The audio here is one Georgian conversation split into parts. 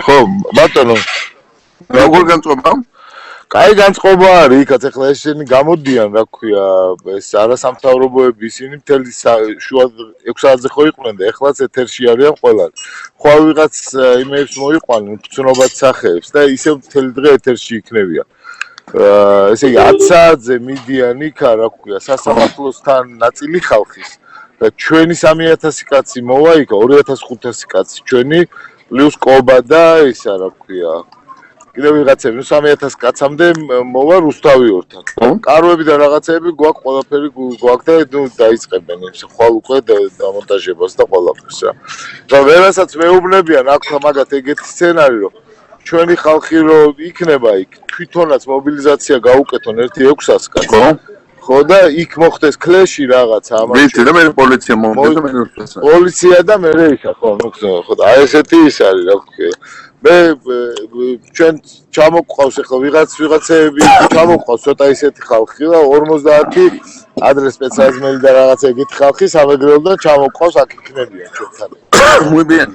ხო, ბატონო. როგორ განწყობა? კაი განწყობა არის, იქაც ახლა ესენი გამოდიან, რა ქვია, ეს არასამთავრობოები ისინი მთელი შუა 6 საათზე ხო იყვნენ და ეხლაც ეთერში არიან ყველა. ხვალ ვიღაც იმეებს მოიყვანენ, ფცნობად სახეებს და ისევ მთელი დღე ეთერში იქნებიან. ესე იგი 10 საათზე მიდიან იქა, რა ქვია, სასამართლოსთან ნაწილი ხალხის და ჩვენი 3000 კაცი მოვა იქა, 2500 კაცი ჩვენი პლუს კობა და ისა, რა ქვია. კიდევ ვიღაცები 3000 კაცამდე მოვა რუსთავიორთან. კარვები და რაღაცეები გვაქვს, ყველაფერი გვაქვს და ნუ დაიწყებენ ეს ხვალ უკვე დამონტაჟებას და ყველაფერს რა. და ვერასაც მეუბნებიან აქ მაგათ ეგეთი სცენარი რომ ჩვენი ხალხი რო იქნება იქ თვითონაც მობილიზაცია გაუკეთონ 1-600 კაცს. ხო და იქ მოხდეს კლეში რაღაცა ამაში. ვიცი და მე პოლიცია მომდის და მე პოლიცია და მე ისა ხო ნუ ხო და აი ესეთი ის არის რა ქვია. მე ჩვენ ჩამოყავს ახლა ვიღაცეები ჩამოყავს ცოტა ისეთი ხალხი და 50 ადრე სპეციალიზმელი და რაღაცა ეგეთი ხალხი სამეგრელოდან ჩამოყავს აქ იქნებიან ჩვენთან. მოვიბიან.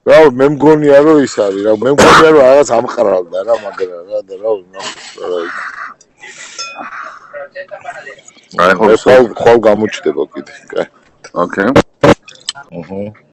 რა მე მგონია რომ ის არის რა მე მგონია რომ რაღაც ამყრალდა რა მაგრამ რა და რა აი ხო ხვალ გამოჩდება კიდე. კაი. ოკეი. აჰა.